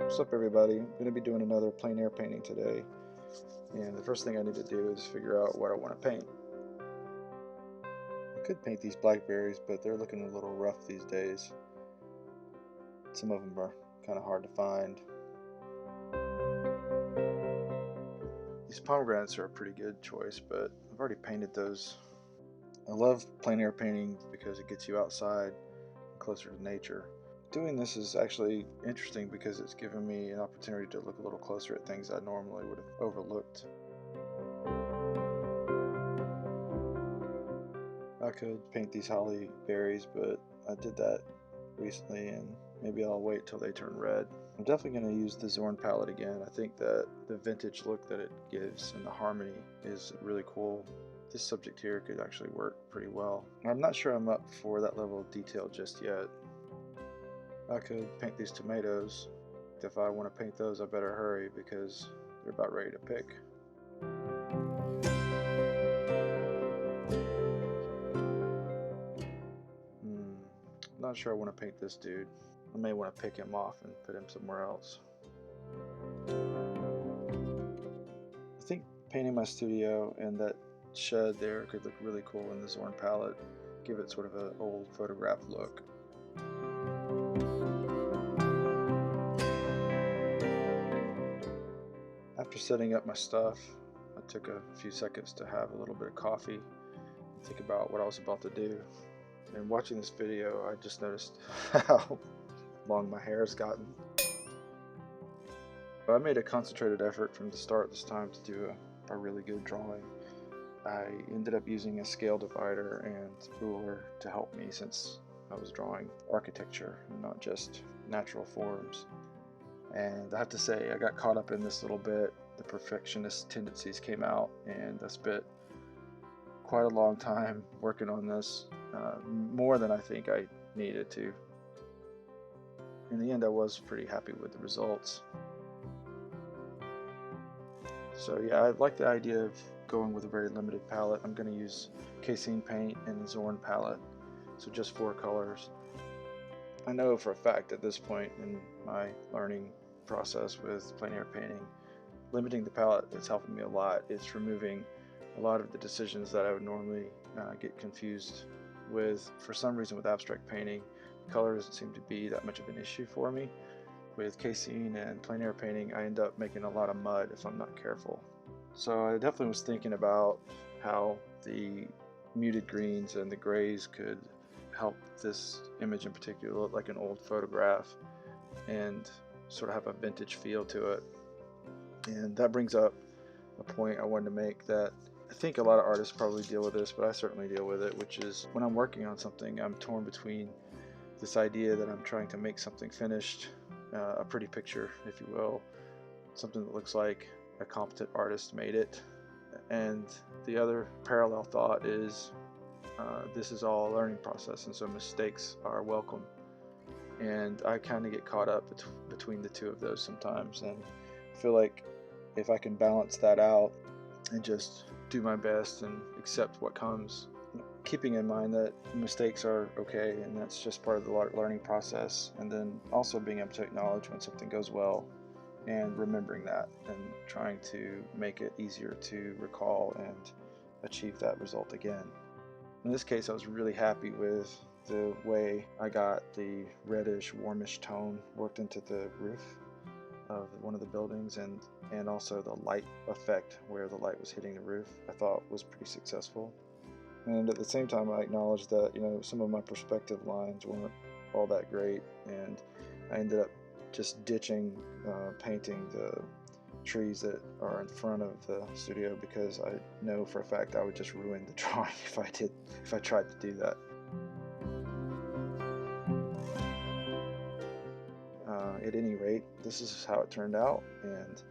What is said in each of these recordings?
What's up, everybody? I'm going to be doing another plein air painting today, and the first thing I need to do is figure out what I want to paint. I could paint these blackberries, but they're looking a little rough these days. Some of them are kind of hard to find. These pomegranates are a pretty good choice, but I've already painted those. I love plein air painting because it gets you outside and closer to nature. Doing this is actually interesting because it's given me an opportunity to look a little closer at things I normally would have overlooked. I could paint these holly berries, but I did that recently, and maybe I'll wait till they turn red. I'm definitely going to use the Zorn palette again. I think that the vintage look that it gives and the harmony is really cool. This subject here could actually work pretty well. I'm not sure I'm up for that level of detail just yet. I could paint these tomatoes. If I want to paint those, I better hurry because they're about ready to pick. Not sure I want to paint this dude. I may want to pick him off and put him somewhere else. I think painting my studio and that shed there could look really cool in the Zorn palette. Give it sort of an old photograph look. After setting up my stuff, I took a few seconds to have a little bit of coffee and think about what I was about to do. And watching this video, I just noticed how long my hair has gotten. I made a concentrated effort from the start this time to do a really good drawing. I ended up using a scale divider and ruler to help me since I was drawing architecture and not just natural forms. And I have to say, I got caught up in this little bit. The perfectionist tendencies came out, and I spent quite a long time working on this, more than I think I needed to. In the end, I was pretty happy with the results. So yeah, I like the idea of going with a very limited palette. I'm going to use Casein Paint and the Zorn palette, so just 4 colors. I know for a fact at this point in my learning process with plein air painting, limiting the palette is helping me a lot. It's removing a lot of the decisions that I would normally get confused with. For some reason with abstract painting, color doesn't seem to be that much of an issue for me. With Casein and plein air painting, I end up making a lot of mud if I'm not careful. So I definitely was thinking about how the muted greens and the grays could help this image in particular look like an old photograph and sort of have a vintage feel to it. And that brings up a point I wanted to make that I think a lot of artists probably deal with this, but I certainly deal with it, which is when I'm working on something, I'm torn between this idea that I'm trying to make something finished, a pretty picture, if you will, something that looks like a competent artist made it, and the other parallel thought is this is all a learning process, and so mistakes are welcome. And I kind of get caught up between the two of those sometimes, and I feel like if I can balance that out and just do my best and accept what comes, keeping in mind that mistakes are okay and that's just part of the learning process, and then also being able to acknowledge when something goes well and remembering that and trying to make it easier to recall and achieve that result again. In this case, I was really happy with the way I got the reddish, warmish tone worked into the roof of one of the buildings, and also the light effect where the light was hitting the roof, I thought was pretty successful. And at the same time, I acknowledged that, some of my perspective lines weren't all that great, and I ended up just ditching painting the trees that are in front of the studio because I know for a fact I would just ruin the drawing if I tried to do that. At any rate, this is how it turned out, and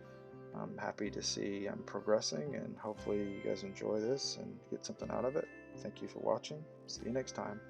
I'm happy to see I'm progressing, and hopefully you guys enjoy this and get something out of it. Thank you for watching. See you next time.